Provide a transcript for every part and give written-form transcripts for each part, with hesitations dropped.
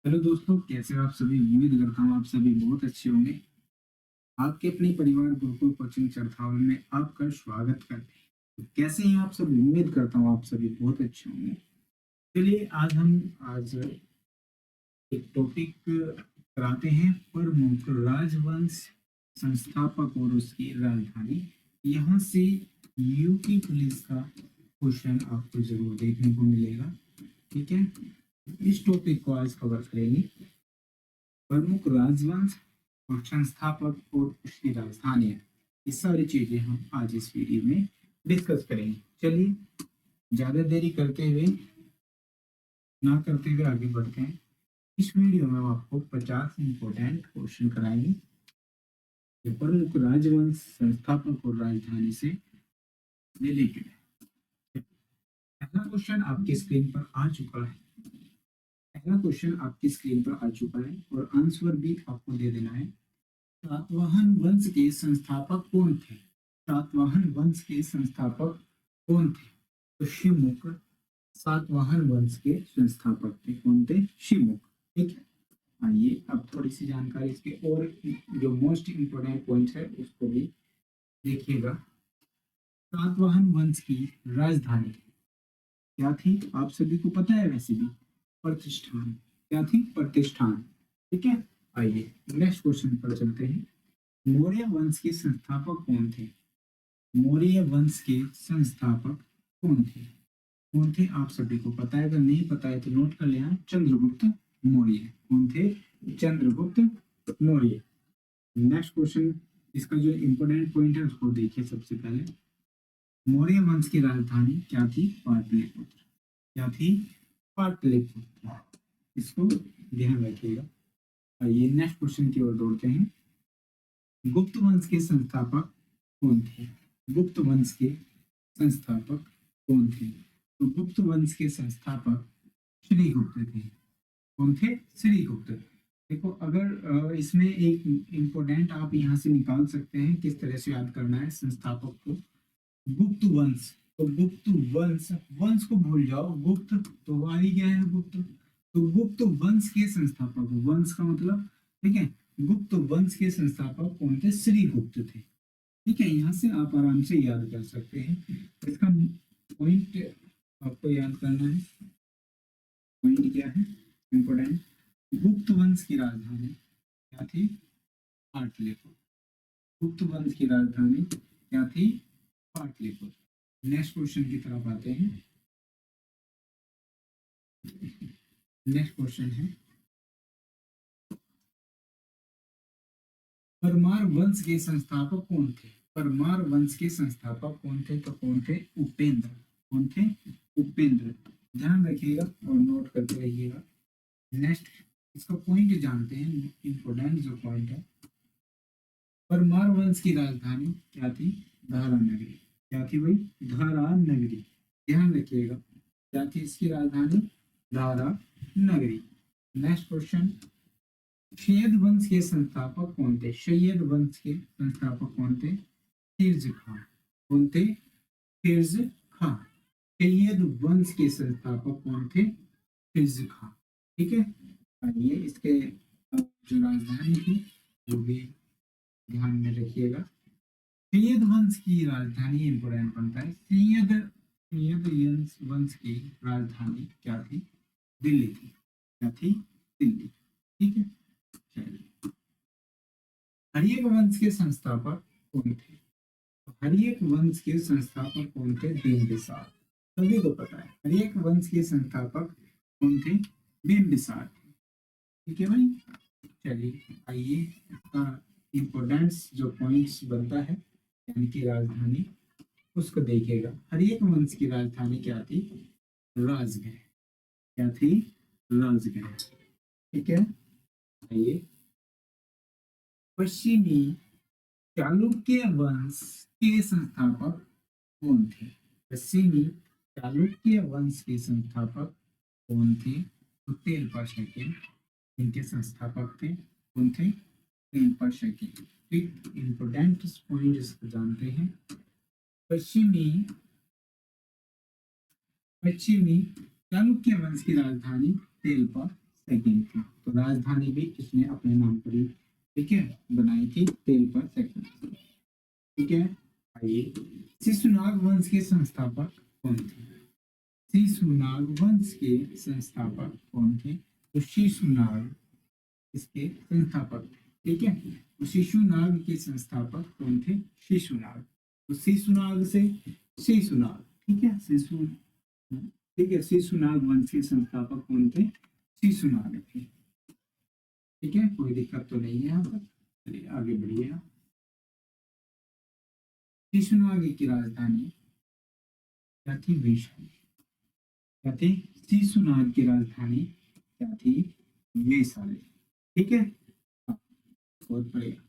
Hello दोस्तों, कैसे हो आप सभी। उम्मीद करता हूँ आप सभी बहुत अच्छे होंगे। आपके अपने परिवार गुरुकुल कोचिंग चरथावल में आपका स्वागत करते हैं। तो कैसे हैं आप सभी। उम्मीद करता हूँ आप सभी बहुत अच्छे होंगे। चलिए आज एक टॉपिक कराते हैं। प्रमुख राजवंश संस्थापक और उसकी राजधानी। यहाँ से यूपी पुलिस का क्वेश्चन आपको जरूर देखने को मिलेगा। ठीक है, इस टॉपिक को आज कवर करेंगे। प्रमुख राजवंश और संस्थापक और उसकी राजधानी, ये सारी चीजें हम आज इस वीडियो में डिस्कस करेंगे। चलिए ज्यादा देरी करते हुए ना करते हुए आगे बढ़ते हैं। इस वीडियो में हम आपको 50 इंपोर्टेंट क्वेश्चन कराएंगे जो प्रमुख राजवंश संस्थापक और राजधानी से रिलेटेड है। पहला क्वेश्चन आपकी स्क्रीन पर आ चुका है। पहला क्वेश्चन आपकी स्क्रीन पर आ चुका है और आंसर भी आपको दे देना है। सातवाहन वंश के संस्थापक कौन थे। सातवाहन वंश के संस्थापक कौन थे। तो शिवमुख सातवाहन वंश के संस्थापक थे। कौन थे। शिवमुख। ठीक है, आइए अब थोड़ी सी जानकारी इसके और जो मोस्ट इंपोर्टेंट पॉइंट है उसको भी देखिएगा। सातवाहन वंश की राजधानी क्या थी, आप सभी को पता है वैसे भी। प्रतिष्ठान। क्या थी। प्रतिष्ठान। ठीक है, आइए नेक्स्ट क्वेश्चन पर चलते हैं। मौर्य वंश के संस्थापक कौन थे। मौर्य वंश के संस्थापक कौन थे। कौन थे आप सभी को पता है। अगर नहीं पता है तो नोट कर लेना। चंद्रगुप्त मौर्य। कौन थे। चंद्रगुप्त मौर्य। नेक्स्ट क्वेश्चन, इसका जो इम्पोर्टेंट पॉइंट है उसको देखिए। सबसे पहले मौर्य वंश की राजधानी क्या थी। पाटलिपुत्र। क्या थी। पाटलिपुत्र। इसको ध्यान रखिएगा। आइए नेक्स्ट क्वेश्चन की ओर दौड़ते हैं। गुप्त वंश के संस्थापक कौन थे। गुप्त वंश के संस्थापक कौन थे। तो गुप्त वंश के संस्थापक श्रीगुप्त थे। कौन थे। श्रीगुप्त। देखो अगर इसमें एक इम्पोर्टेंट आप यहाँ से निकाल सकते हैं किस तरह से याद करना है संस्थापक को। गुप्त वंश, तो गुप्त वंश, वंश को भूल जाओ। गुप्त तो वाली क्या है। गुप्त, तो गुप्त वंश के संस्थापक, वंश का मतलब, ठीक है, गुप्त वंश के संस्थापक कौन थे। श्रीगुप्त थे। ठीक है, यहाँ से आप आराम से याद कर सकते हैं। इसका पॉइंट आपको याद करना है। पॉइंट क्या है इम्पोर्टेंट। गुप्त वंश की राजधानी क्या थी। पाटलिपुत्र। गुप्त वंश की राजधानी क्या थी। पाटलिपुत्र। नेक्स्ट क्वेश्चन की तरफ आते हैं। नेक्स्ट क्वेश्चन है परमार वंश के संस्थापक कौन थे। परमार वंश के संस्थापक कौन थे। तो कौन थे। उपेंद्र। कौन थे। उपेंद्र। ध्यान रखिएगा और नोट करते रहिएगा। नेक्स्ट, इसका पॉइंट जानते हैं। इंपोर्टेंट जो पॉइंट है, परमार वंश की राजधानी क्या थी। धारा नगरी। क्या थी भाई। धारा नगरी। ध्यान रखिएगा क्या थी इसकी राजधानी। धारा नगरी। नेक्स्ट क्वेश्चन, शैयद वंश के संस्थापक कौन थे। शैयद वंश के संस्थापक कौन थे। फिरज खां। कौन थे। फिरज खां। शैयद वंश के संस्थापक कौन थे। फिरज खां। ठीक है, आइए इसके जो राजधानी थी वो भी ध्यान में रखिएगा। सैयद वंश की राजधानी इंपोर्टेंट बनता है। सैयद सैयद वंश की राजधानी क्या थी। दिल्ली थी। क्या थी। दिल्ली। ठीक है, चलिए हर्यक वंश के संस्थापक कौन थे। तो हर्यक वंश के संस्थापक कौन थे। बिंबिसार। सभी को पता है हर्यक वंश के संस्थापक कौन थे। बिंबिसार। ठीक है भाई, चलिए आइए इसका इम्पोर्टेंस जो पॉइंट्स बनता है यानी कि राजधानी उसको देखिएगा। हर्यक वंश की राजधानी क्या थी। राजगृह। क्या थी। राजगृह। ठीक है, आइए पश्चिमी चालुक्य वंश के संस्थापक कौन थे। पश्चिमी चालुक्य वंश के संस्थापक कौन थे। तो तेलपा शके इनके संस्थापक थे। कौन थे। तेलपा शके। ठीक, इम्पोर्टेंट पॉइंट इसको जानते हैं। पश्चिमी पश्चिमी चालुक्य वंश की राजधानी तेलपा सेकंड थी। तो राजधानी भी इसने अपने नाम पर ही, ठीक है, बनाई थी, तेल पर सेकंड, ठीक है। आइए, शिशुनाग वंश के संस्थापक कौन थे? शिशुनाग वंश के संस्थापक कौन थे? तो शिशुनाग इसके संस्थापक थे, ठीक है। तो शिशुनाग के संस्थापक कौन थे? शिशुनाग। तो शिशुनाग से शिशुनाग, ठीक है, शिशु, ठीक है, शिशुनाग वंश के संस्थापक कौन थे? शिशुनाग थे, ठीक है, कोई दिक्कत तो नहीं है यहाँ पर। चलिए आगे बढ़िए। शिशुनाग की राजधानी क्या थी? वैशाली। क्या थी? शिशुनाग की राजधानी क्या थी? वैशाली, ठीक है। हाँ, बहुत बढ़िया।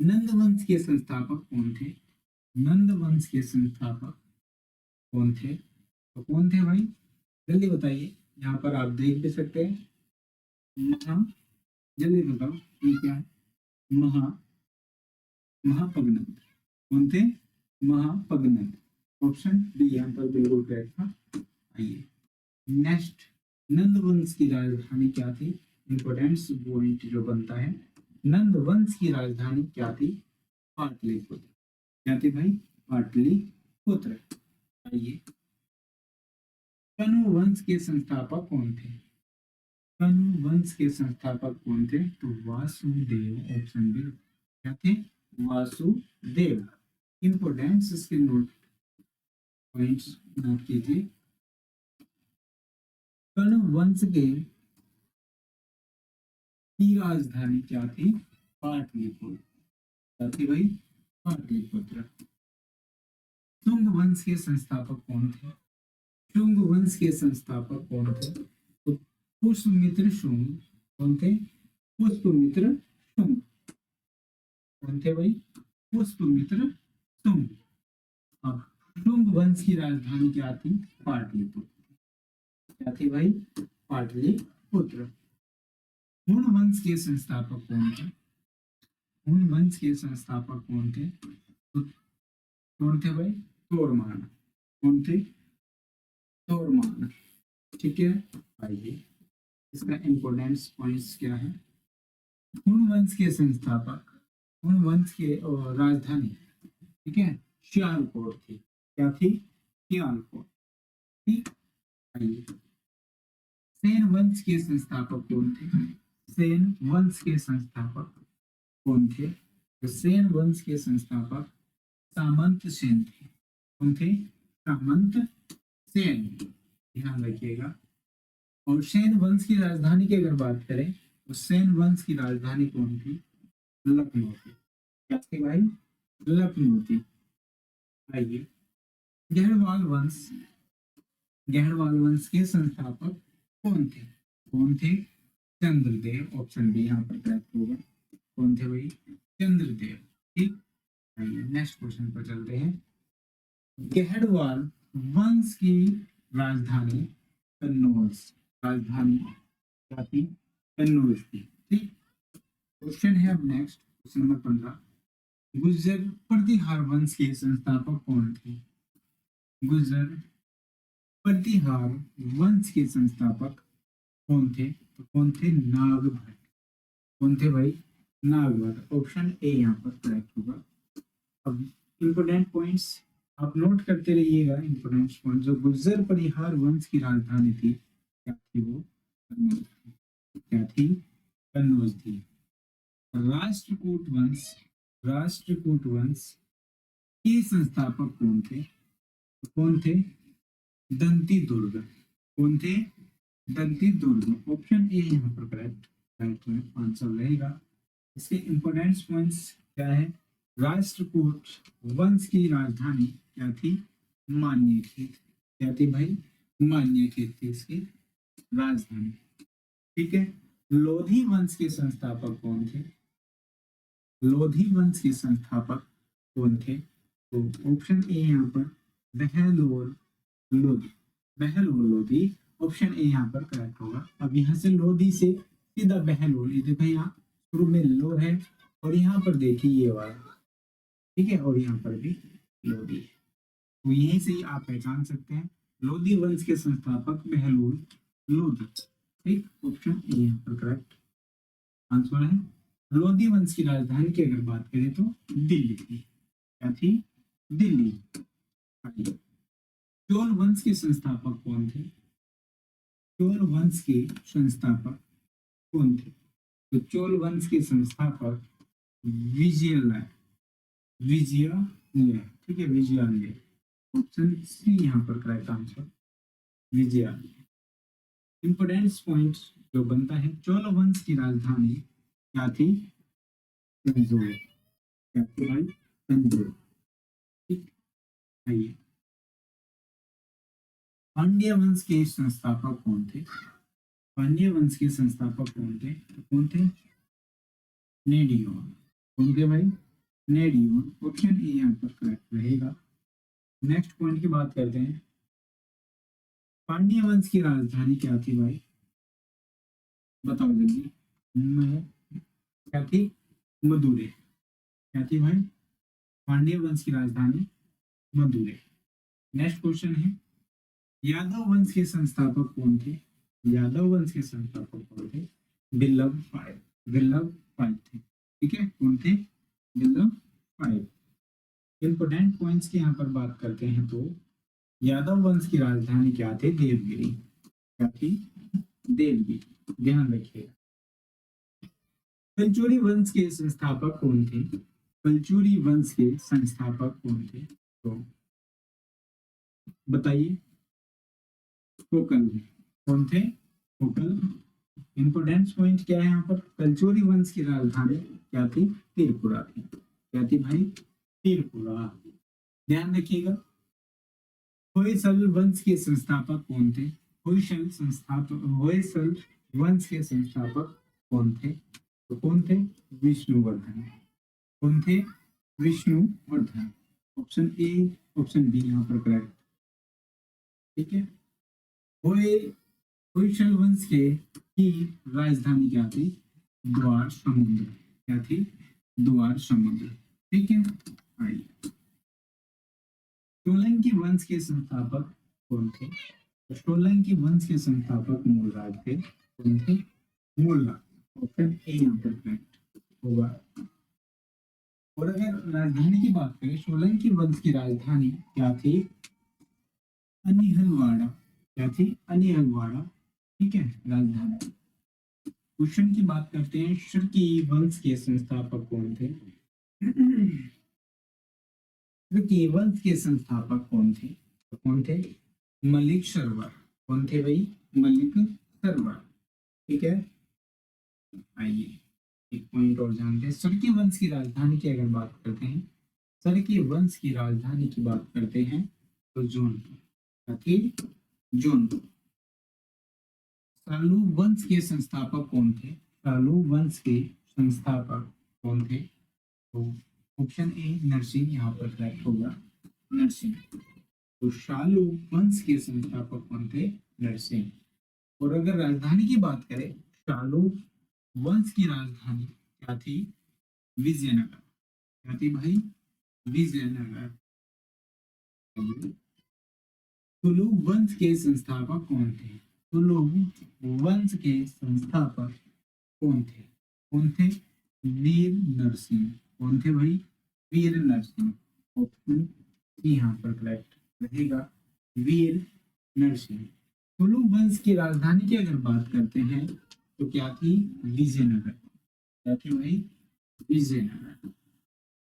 नंद वंश के संस्थापक कौन थे? नंद वंश के संस्थापक कौन थे? तो कौन थे भाई, जल्दी बताइए। यहाँ पर आप देख भी सकते हैं। महा, जल्दी बताओ ये क्या है? महापगनंद। कौन थे? महापगनंद। ऑप्शन डी यहाँ पर बिल्कुल करेक्ट था। आइए नेक्स्ट, नंद वंश की राजधानी क्या थी? इंपोर्टेंट पॉइंट जो बनता है, नंद वंश की राजधानी क्या थी? पाटलिपुत्र। क्या थी भाई? पाटलिपुत्र। आइए, कनु वंश के संस्थापक कौन थे? कनु वंश के संस्थापक कौन थे? तो वासुदेव। Option B. क्या थे? वासुदेव। इंपोर्टेंस इसके नोट पॉइंट्स नोट कीजिए। कनु वंश की राजधानी क्या थी? पाटलिपुत्र। क्या थी भाई? पाटलिपुत्र। शुंग वंश के संस्थापक कौन थे? शुंग वंश के संस्थापक कौन थे? तो पुष्पमित्र शुंग। कौन थे? पुष्पमित्र शुंग। कौन थे भाई? पुष्पमित्र शुंग। अब शुंग वंश की राजधानी क्या थी? पाटलिपुत्र। क्या थी भाई? पाटलिपुत्र। हुन वंश के संस्थापक कौन थे? हुन वंश के संस्थापक कौन थे? तो कौन थे भाई? तोरमान। कौन थे? तोरमान, ठीक है। आइए, इसका इंपोर्टेंस पॉइंट्स क्या है? हुन वंश के संस्थापक, हुन वंश के राजधानी, ठीक है, सियालकोट थी। क्या थी? सियालकोट, ठीक। आइए, सेन वंश के संस्थापक कौन थे? सेन वंश के संस्थापक कौन थे? तो सेन वंश के संस्थापक सामंत सेन थे। कौन थे? सामंत सेन, ध्यान रखिएगा। और सेन वंश की राजधानी की अगर बात करें तो सेन वंश की राजधानी कौन थी? लखनऊ थी। क्या थी भाई? लखनऊ थी। आइए, गहरवाल वंश, गहरवाल वंश के संस्थापक कौन थे? कौन थे? चंद्रदेव। ऑप्शन बी यहाँ पर करेक्ट होगा। कौन थे भाई? चंद्रदेव, ठीक। आइए नेक्स्ट क्वेश्चन पर चलते हैं। गहरवाल वंश की राजधानी कन्नौज। राजधानी क्या थी? कन्नौज थी, ठीक। क्वेश्चन है अब नेक्स्ट, क्वेश्चन नंबर 15। गुर्जर प्रतिहार वंश के संस्थापक कौन थे? गुर्जर प्रतिहार वंश के संस्थापक कौन थे? तो कौन थे? नागभट्ट। कौन थे भाई? नागभट्ट। ऑप्शन ए यहाँ पर करेक्ट होगा। अब इंपोर्टेंट पॉइंट्स आप नोट करते रहिएगा। इंपोर्टेंट पॉइंट, जो गुर्जर परिहार वंश की राजधानी थी क्या थी? वो कन्नौज थी। क्या थी? कन्नौज थी। राष्ट्रकूट वंश, राष्ट्रकूट वंश के संस्थापक कौन थे? तो कौन थे? दंती दुर्ग। कौन थे? दंती दुर्ग। ऑप्शन ए यहाँ पर करेक्ट करेक्ट आंसर रहेगा। इसके इंपोर्टेंट पॉइंट्स क्या है? राष्ट्रकूट वंश की राजधानी क्या थी? मान्यखेत। क्या थी भाई? मान्यखेत थी इसकी राजधानी, ठीक है। लोधी वंश के संस्थापक कौन थे? लोधी वंश के संस्थापक कौन थे? तो ऑप्शन ए यहाँ पर बहलोल लोधी। बहलोल लोधी। ऑप्शन ए यहाँ पर करेक्ट होगा। अब यहाँ से लोधी से सीधा बहलोल, ये देखो यहाँ शुरू में लो है और यहाँ पर देखिए ये वाला, ठीक है, और यहाँ पर भी लोधी है। तो यहीं से ही आप पहचान सकते हैं लोधी वंश के संस्थापक बहलोल लोधी, ठीक, ऑप्शन ए यहाँ पर करेक्ट आंसर है। लोधी वंश की राजधानी की अगर बात करें तो दिल्ली थी। क्या थी? दिल्ली। चोल वंश के संस्थापक कौन थे? चोल वंश के संस्थापक कौन थे? तो चोल वंश के संस्थापक विजयलय, विजयलय, ठीक है, विजयलय। ऑप्शन सी यहाँ पर करेक्ट आंसर, विजयलय। इंपोर्टेंट पॉइंट्स जो बनता है, चोल वंश की राजधानी क्या थी? तंजौर। क्या थी भाई? तंजौर। ठीक, आइए। पांड्य वंश के संस्थापक कौन थे? पांड्य वंश के संस्थापक कौन थे? तो कौन थे? नेडियोन। कौन थे भाई? नेडियोन। ऑप्शन ए यहाँ पर करेक्ट रहेगा। नेक्स्ट पॉइंट की बात करते हैं। पांड्य वंश की राजधानी क्या थी भाई? बताओ जल्दी। क्या थी? मदुरै। क्या थी भाई? पांड्य वंश की राजधानी मदुरै। नेक्स्ट क्वेश्चन है, यादव वंश के संस्थापक कौन थे? यादव वंश के संस्थापक कौन थे? बिल्लभ फाइव। बिल्लभ फाइव थे। ठीक है, कौन थे? बिल्लभ फाइव। इंपोर्टेंट पॉइंट्स की यहाँ पर बात करते हैं तो यादव वंश की राजधानी क्या थी? देवगिरी। क्या थी? देवगिरी। ध्यान रखिएगा। कलचुरी वंश के संस्थापक कौन थे? कलचुरी वंश के संस्थापक कौन थे? तो बताइए। कोकल। कौन थे? कोकल। इंपोर्टेंट पॉइंट क्या है यहाँ पर? कलचुरी वंश की राजधानी क्या थी? त्रिपुरा थी। क्या थी भाई? त्रिपुरा। ध्यान रखिएगा। होयसल वंश के संस्थापक कौन थे? होयसल वंश के संस्थापक कौन थे? तो कौन थे? विष्णुवर्धन। कौन थे? Vishnuvardhan. Option A, option B यहाँ पर करेक्ट। ठीक है। होयसल वंश के की राजधानी क्या थी? द्वार समुद्र। क्या थी? द्वार समुद्र। ठीक है। आइए। सोलंकी वंश के संस्थापक कौन थे? सोलंकी वंश के संस्थापक मूलराज थे। कौन थे? मूलराज। ऑप्शन ए यहाँ पर करेक्ट होगा। और अगर राजधानी की बात करें, सोलंकी वंश की राजधानी क्या थी? अनिहलवाड़ा। क्या थी? अनिहलवाड़ा। ठीक है, राजधानी। क्वेश्चन की बात करते हैं, शकी वंश के संस्थापक कौन थे? शकी वंश के संस्थापक कौन थे? तो कौन थे? मलिक सरवर। कौन थे भाई? मलिक सरवर। ठीक है। आइए एक पॉइंट और जानते हैं। सरकी वंश की राजधानी की अगर बात करते हैं, सरकी वंश की राजधानी की बात करते हैं तो जौनपुर। जौनपुर। सालू वंश के संस्थापक कौन थे? सालू वंश के संस्थापक कौन थे? तो ऑप्शन ए नरसिंह यहाँ पर करेक्ट होगा, नरसिंह। तो शालू वंश के संस्थापक कौन थे? नरसिंह। और अगर राजधानी की बात करें, शालू वंश की राजधानी क्या थी? विजयनगर। क्या थी भाई? विजयनगर। तुलु वंश के संस्थापक कौन थे? तुलु वंश के संस्थापक कौन थे? कौन थे? वीर नरसिंह। कौन थे भाई? वीर नरसिंह। ऑप्शन सी यहाँ पर करेक्ट रहेगा, वीर नरसिंह। तुलु वंश की राजधानी की अगर बात करते हैं तो क्या थी? विजयनगर। क्या थी भाई? विजयनगर।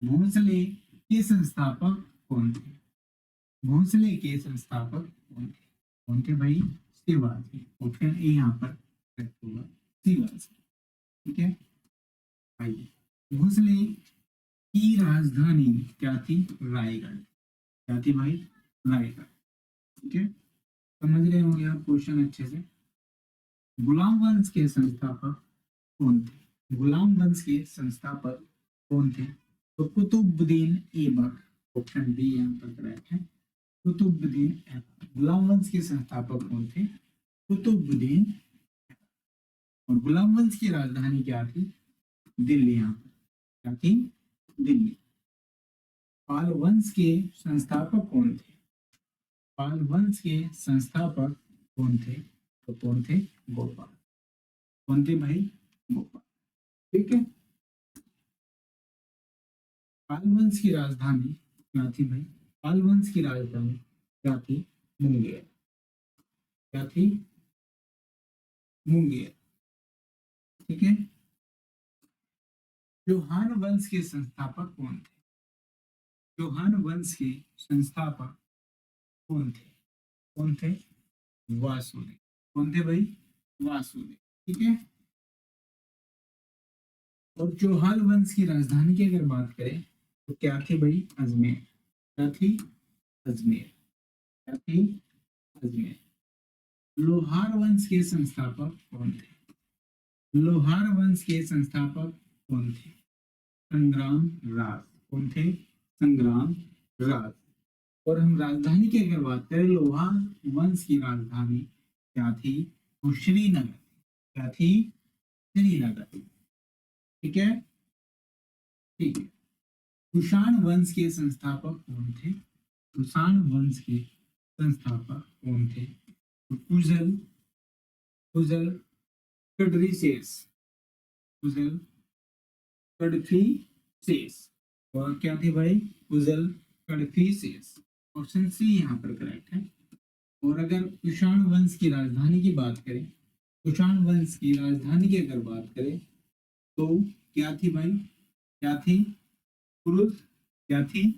भोंसले के संस्थापक कौन थे? भोंसले के संस्थापक कौन थे? कौन थे भाई? शिवाजी। ऑप्शन ए यहाँ पर करेक्ट होगा, शिवाजी। ठीक है। आइए। भोंसले की राजधानी क्या थी? रायगढ़। क्या थी भाई? रायगढ़। ठीक है, समझ रहे होंगे आप क्वेश्चन अच्छे से। गुलाम वंश के संस्थापक कौन थे? गुलाम वंश के संस्थापक कौन थे? तो कुतुबुद्दीन ऐबक। ऑप्शन बी यहाँ पर करेक्ट है, कुतुबुद्दीन ऐबक। गुलाम वंश के संस्थापक कौन थे? कुतुबुद्दीन। और गुलाम वंश की राजधानी क्या थी? दिल्ली। यहाँ पर क्या थी? दिल्ली। पाल वंश के संस्थापक कौन थे? पाल वंश के संस्थापक कौन थे? तो कौन थे? गोपाल। कौन थे भाई? भोपाल। ठीक है। पाल वंश की राजधानी क्या थी भाई? पाल वंश की राजधानी क्या थी? मुंगेर। क्या थी? मुंगेर। ठीक है। चौहान वंश के संस्थापक कौन थे? चौहान वंश के संस्थापक कौन थे? कौन थे? वासुदेव। कौन थे भाई? वासुदेव। ठीक है। और चौहान वंश की राजधानी की अगर बात करें तो क्या थी भाई? अजमेर। क्या थी? अजमेर। क्या थी? अजमेर। लोहार वंश के संस्थापक कौन थे? लोहार वंश के संस्थापक कौन थे? संग्राम राज। कौन थे? संग्राम राज। और हम राजधानी की अगर बात करें, लोहार वंश की राजधानी क्या थी? वो श्रीनगर। क्या थी? श्रीनगर। ठीक है। ठीक है। कुषाण वंश के संस्थापक कौन थे? कुषाण वंश के संस्थापक कौन थे? तो कुशल, कुशल कडरिसेस। कुशल कडफिसेस। और क्या थी भाई? कुशल कडफिसेस। ऑप्शन सी यहाँ पर करेक्ट है। और अगर कुषाण वंश की राजधानी की बात करें, कुषाण वंश की राजधानी की अगर बात करें तो क्या थी भाई? क्या थी? पुरुष। क्या थी?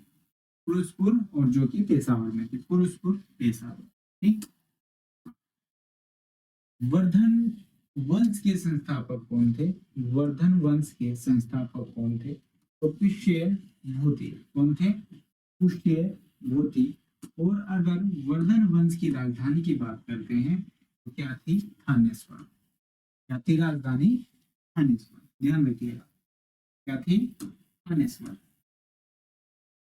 पुरुषपुर, और जो कि पेशावर में थी। पुरुषपुर, पेशावर। ठीक। वर्धन वंश के संस्थापक कौन थे? वर्धन वंश के संस्थापक कौन थे? तो पुष्य भूति। कौन थे? पुष्य भूति। और अगर वर्धन वंश की राजधानी की बात करते हैं तो क्या थी? थानेश्वर। क्या थी राजधानी? थानेश्वर। ध्यान रखिएगा। क्या थी? थानेश्वर।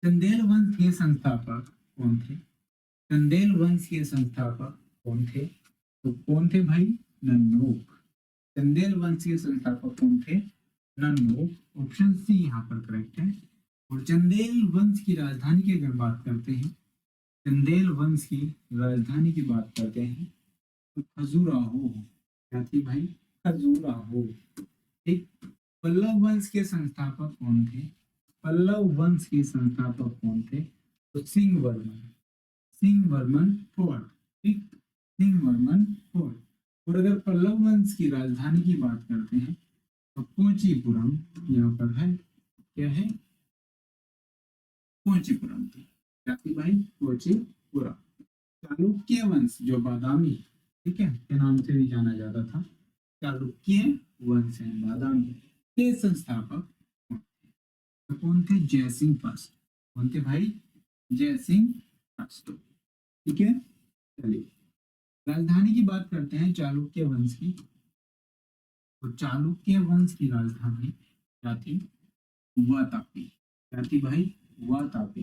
चंदेल वंश के संस्थापक कौन थे? चंदेल वंश के संस्थापक कौन थे? तो कौन थे भाई? नन्नूक। चंदेल वंश के संस्थापक कौन थे? नन्नूक। ऑप्शन सी यहाँ पर करेक्ट है। और चंदेल वंश की राजधानी की अगर बात करते हैं, चंदेल वंश की राजधानी की बात करते हैं तो खजुराहो। क्या थी भाई? खजुराहो। ठीक। पल्लव वंश के संस्थापक कौन थे? पल्लव वंश के संस्थापक कौन थे? तो सिंह वर्मन। सिंह वर्मन फोर्थ। ठीक। सिंह वर्मन फोर्थ। और अगर पल्लव वंश की राजधानी की बात करते हैं तो कोचीपुरम यहाँ पर है। क्या है? कोचीपुरम थी। क्या थी भाई? कोचीपुरम। चालुक्य वंश जो बादामी, ठीक है, के नाम से भी जाना जाता था, चालुक्य वंश है बादामी के संस्थापक कौन थे? तो कौन थे? जयसिंह फर्स्ट। कौन थे भाई? जयसिंह फर्स्ट। ठीक है। चलिए, राजधानी की बात करते हैं चालुक्य वंश की। तो चालुक्य वंश की राजधानी क्या थी? वातापी। क्या थी भाई? वातापी।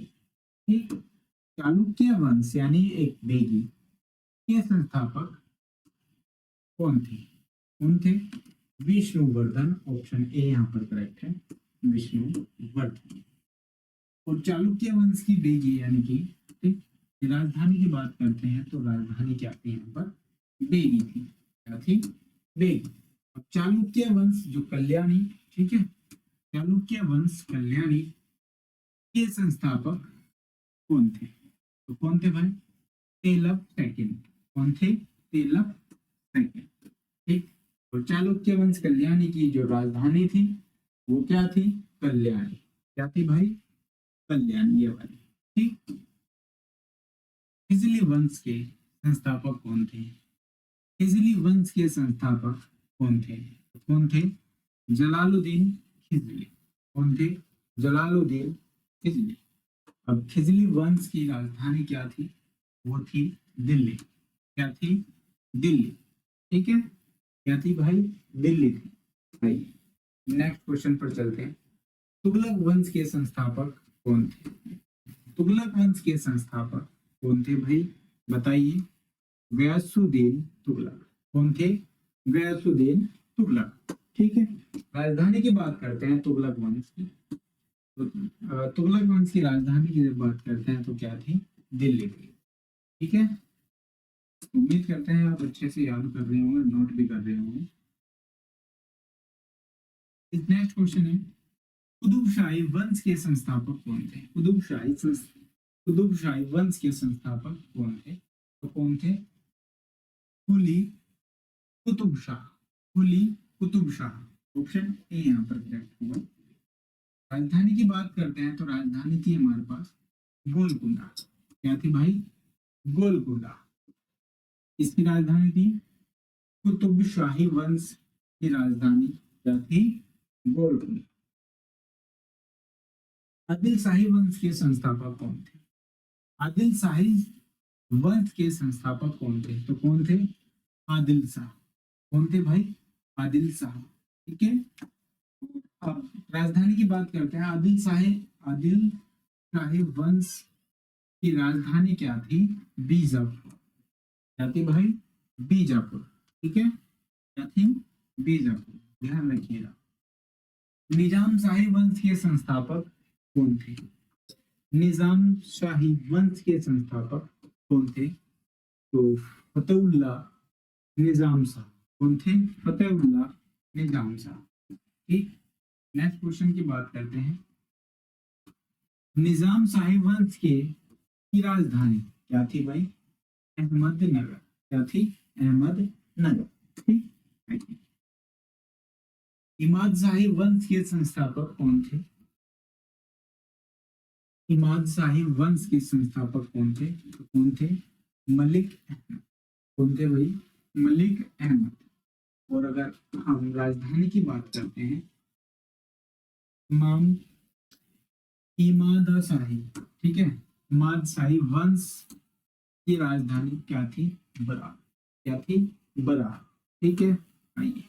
ठीक। चालुक्य वंश यानी एक बेगी के संस्थापक कौन थे? कौन थे? विष्णुवर्धन। ऑप्शन ए यहाँ पर करेक्ट है। विष्णुवर्धन। और चालुक्य वंश की बेगी यानी कि, ठीक, राजधानी की बात करते हैं तो राजधानी क्या थी यहाँ पर? बेगी थी। क्या थी? बेगी। अब चालुक्य वंश जो कल्याणी, ठीक है, चालुक्य वंश कल्याणी के संस्थापक कौन थे? तो कौन थे भाई? तेलप सेकंड। कौन थे? तेलप सेकंड। ठीक। और चालुक्य वंश कल्याणी की जो राजधानी थी वो क्या थी? कल्याणी। क्या थी भाई? कल्याणी, ये वाली। ठीक। हिजली वंश के संस्थापक कौन थे? हिजली वंश के संस्थापक कौन थे? कौन थे? जलालुद्दीन खिजली। कौन थे? जलालुद्दीन खिजली। अब खिजली वंश की राजधानी क्या थी? वो थी दिल्ली। क्या थी? दिल्ली। ठीक है। क्या थी भाई? दिल्ली थी। भाई, नेक्स्ट क्वेश्चन पर चलते हैं। तुगलक वंश के संस्थापक कौन थे? तुगलक वंश के संस्थापक कौन थे भाई? बताइए। गयासुद्दीन तुगलक। कौन थे? गयासुद्दीन तुगलक। ठीक है। राजधानी की बात करते हैं तुगलक वंश की। तो तुगलक वंश की राजधानी की जब बात करते हैं तो क्या थी? दिल्ली थी। ठीक है। उम्मीद करते हैं आप अच्छे से याद कर रहे होंगे, नोट भी कर रहे होंगे। नेक्स्ट क्वेश्चन है, कुतुबशाही वंश के संस्थापक कौन थे? कुतुबशाही वंश के संस्थापक कौन थे? तो कौन थे? कुली कुतुब शाह। कुली कुतुब शाह, ऑप्शन ए यहाँ पर करेक्ट होगा। राजधानी की बात करते हैं तो राजधानी थी हमारे पास गोलकुंडा। क्या थी भाई? गोलकुंडा। इसकी राजधानी थी, कुतुब शाही वंश की राजधानी क्या थी? गोलकुंडा। आदिल शाही वंश के संस्थापक कौन थे? आदिल शाही वंश के संस्थापक कौन थे? तो कौन थे? आदिल शाह। कौन थे भाई? आदिल शाह। ठीक है, अब राजधानी की बात करते हैं। आदिल शाही वंश की राजधानी क्या थी? बीजापुर। क्या थी भाई? बीजापुर। ठीक है, क्या थी? बीजापुर, ध्यान रखिएगा। निजाम शाही वंश के संस्थापक कौन थे? निजाम शाही वंश के संस्थापक कौन थे? तो फतेहुल्ला निजाम शाह। कौन थे? फतेहुल्ला निजाम शाह। ठीक, नेक्स्ट क्वेश्चन की बात करते हैं। निजाम शाही वंश के की राजधानी क्या थी भाई? अहमदनगर। क्या थी? अहमदनगर। ठीक, इमाद शाही वंश के संस्थापक कौन थे? इमाद शाही वंश के संस्थापक कौन थे? तो कौन थे? मलिक अहमद। कौन थे भाई? मलिक अहमद। और अगर हम राजधानी की बात करते हैं, इमाम इमाद शाही, ठीक है, इमाद शाही वंश की राजधानी क्या थी? बरार। क्या थी? बरार। ठीक है, आइए,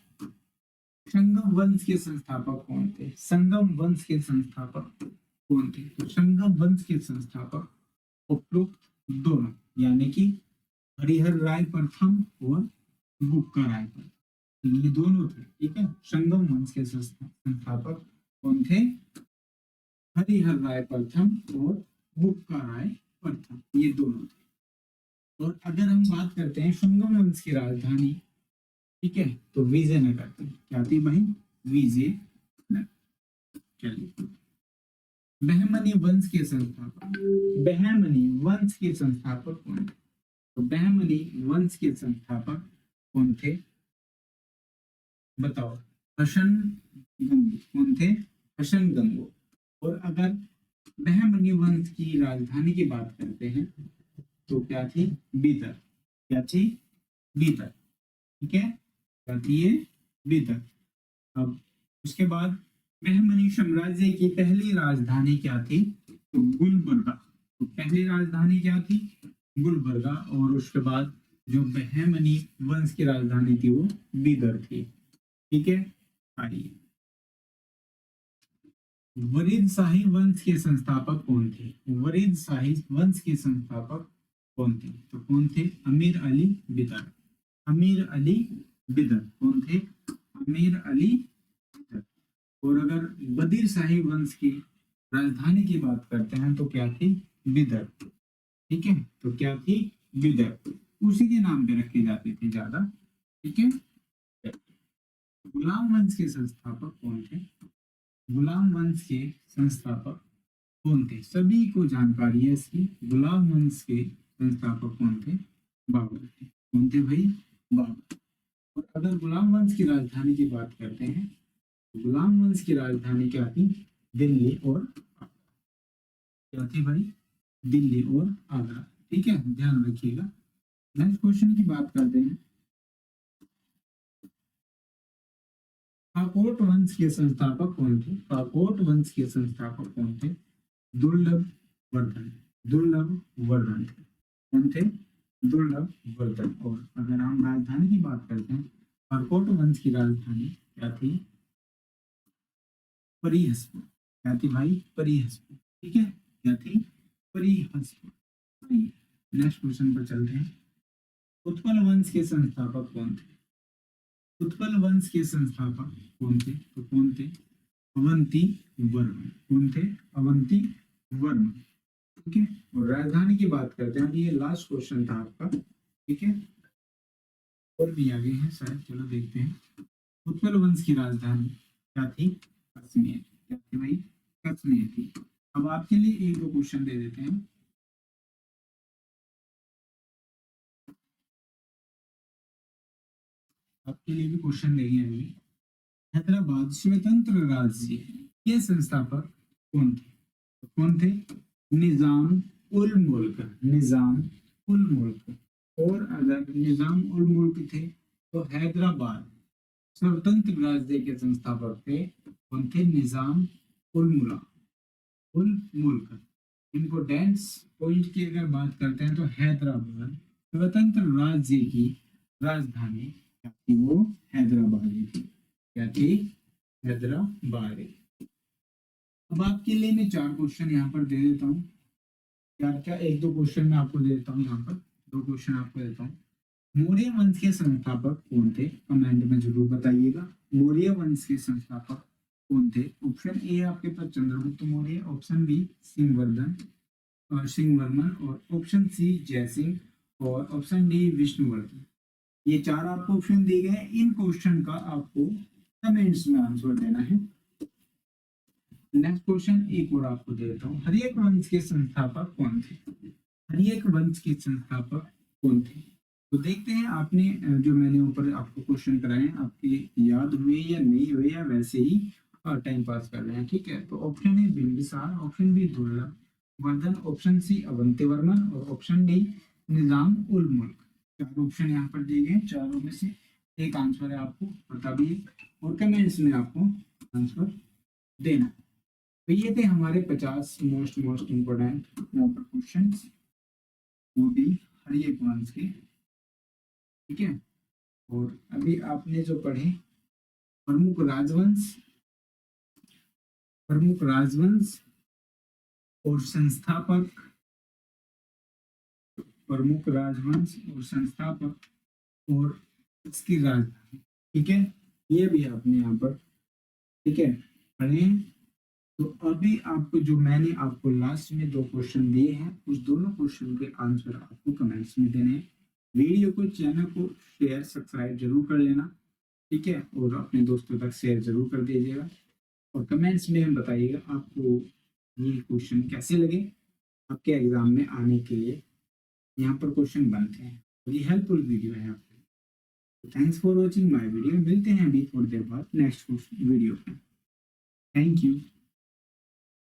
संगम वंश के संस्थापक कौन थे? संगम वंश के संस्थापक कौन थे? तो संगम वंश के संस्थापक उपरोक्त दोनों, यानी कि हरिहर राय प्रथम और बुक्का राय प्रथम, ये दोनों थे। ठीक है, संगम वंश के संस्थापक कौन थे? हरिहर राय प्रथम और बुक्का राय प्रथम, ये दोनों थे। और अगर हम बात करते हैं संगम वंश की राजधानी, ठीक है, तो विजयनगर थी। क्या थी भाई? विजयनगर। चलिए, बहमनी वंश के संस्थापक, बहमनी वंश के संस्थापक कौन थे? तो बहमनी वंश के संस्थापक कौन थे? बताओ। हसन गंगो। कौन थे? हसन गंगो। और अगर बहमनी वंश की राजधानी की बात करते हैं तो क्या थी? बीदर। क्या थी? बीदर। ठीक है, क्या थी ये? बीदर। अब उसके बाद बहमनी साम्राज्य की पहली राजधानी क्या थी? तो गुलबर्गा। तो पहली राजधानी क्या थी? गुलबर्गा। और उसके बाद जो बहमनी वंश की राजधानी थी वो बीदर थी। ठीक है, आइए, वरीद शाही वंश के संस्थापक कौन थे? वरीद शाही वंश के संस्थापक कौन थे? तो कौन थे? अमीर अली बिदर। अमीर अली बिदर। कौन थे? अमीर अली बिदर। और अगर बदिर शाही वंश की राजधानी की बात करते हैं तो क्या थी? बिदर। ठीक है, तो क्या थी? बिदर। उसी के नाम पे रखी जाती थी ज्यादा। ठीक है, गुलाम वंश के संस्थापक कौन थे? गुलाम वंश के संस्थापक कौन थे? सभी को जानकारी है इसकी। गुलाम वंश के संस्थापक कौन थे? बाबर थे। कौन थे भाई? बाबर। और अगर गुलाम वंश की राजधानी की बात करते हैं, गुलाम वंश की राजधानी क्या थी? दिल्ली और आगरा। क्या थी भाई? दिल्ली और आगरा। ठीक है, ध्यान रखिएगा। नेक्स्ट क्वेश्चन की बात करते हैं। काकोट वंश के संस्थापक कौन थे? काकोट वंश के संस्थापक कौन थे? दुर्लभ वर्धन। दुर्लभ वर्धन थे। कौन थे? दुर्लभ वर्धन। और अगर हम राजधानी की बात करते हैं, काकोट वंश की राजधानी क्या थी? परिहसपुर। क्या थी भाई? परिहसपुर। ठीक है, क्या थी? परिहसपुर। नेक्स्ट क्वेश्चन पर चलते हैं। उत्पल वंश के संस्थापक कौन थे? उत्पल वंश के संस्थापक कौन थे? तो कौन थे? अवंती वर्मन। कौन थे? अवंती वर्मन। ठीक है, और राजधानी की बात करते हैं। ये लास्ट क्वेश्चन था आपका। ठीक है, और भी आगे हैं शायद, चलो देखते हैं। उत्पल वंश की राजधानी क्या थी? कश्मीर। क्या थी भाई? कश्मीर थी। अब आपके लिए एक दो क्वेश्चन दे देते हैं। आपके लिए भी क्वेश्चन देंगे अभी। हैदराबाद स्वतंत्र राज्य के संस्थापक कौन थे? तो कौन थे? निजाम उल मुल्क। निजाम उल मुल्क। और अगर निजाम उल मुल्क थे तो हैदराबाद स्वतंत्र राज्य के संस्थापक थे। कौन थे? निजाम उल उल मुल्क। इम्पोर्टेंस पॉइंट की अगर बात करते हैं तो हैदराबाद स्वतंत्र राज्य की राजधानी क्या थी? वो हैदराबाद थी। क्या थी? हैदराबाद। अब आपके लिए मैं चार क्वेश्चन यहाँ पर दे देता हूँ। चार क्या, एक दो क्वेश्चन मैं आपको दे देता हूँ यहाँ पर। दो क्वेश्चन आपको देता हूँ। मौर्य वंश के संस्थापक कौन थे? कमेंट में जरूर बताइएगा। मौर्य वंश के संस्थापक कौन थे? ऑप्शन ए आपके पास चंद्रगुप्त मौर्य, ऑप्शन बी सिंहवर्मन, और ऑप्शन सी जयसिंह, और ऑप्शन डी विष्णुवर्धन। ये चार आपको ऑप्शन दिए गए हैं। इन क्वेश्चन का आपको कमेंट्स में आंसर देना है। नेक्स्ट क्वेश्चन एक और आपको दे देता हूँ। हर्यक वंश के संस्थापक कौन थे? हर्यक वंश के संस्थापक कौन थे? तो देखते हैं आपने जो मैंने ऊपर आपको क्वेश्चन कराए हैं आपकी याद हुए या नहीं हुए, या वैसे ही टाइम पास कर रहे हैं। ठीक है, तो option A Bimbisara, option B Durlabh Vardhan, option C अवंतिवर्मन, और ऑप्शन डी निजाम उल मुल्क। चार ऑप्शन यहाँ पर दिए गए। चारों में से एक आंसर है, आपको बता दिए और कमेंट्स में आपको आंसर देना। तो ये थे हमारे 50 मोस्ट इम्पोर्टेंट यहाँ पर क्वेश्चन, वो भी हर्यक वंश के। ठीक है, और अभी आपने जो पढ़े प्रमुख राजवंश, प्रमुख राजवंश और संस्थापक, प्रमुख राजवंश और संस्थापक और इसकी राजधानी। ठीक है, ये भी आपने यहाँ पर ठीक है पढ़े हैं। तो अभी आपको जो मैंने आपको लास्ट में दो क्वेश्चन दिए हैं, उस दोनों क्वेश्चन के आंसर आपको कमेंट्स में देने हैं। वीडियो को, चैनल को शेयर सब्सक्राइब जरूर कर लेना। ठीक है, और अपने दोस्तों तक शेयर जरूर कर दीजिएगा, और कमेंट्स में बताइएगा आपको ये क्वेश्चन कैसे लगे। आपके एग्जाम में आने के लिए यहाँ पर क्वेश्चन बनते हैं, और ये हेल्पफुल वीडियो है आपको। Thanks for watching my video. मिलते हैं अभी थोड़ी देर बाद नेक्स्ट वीडियो में। Thank you.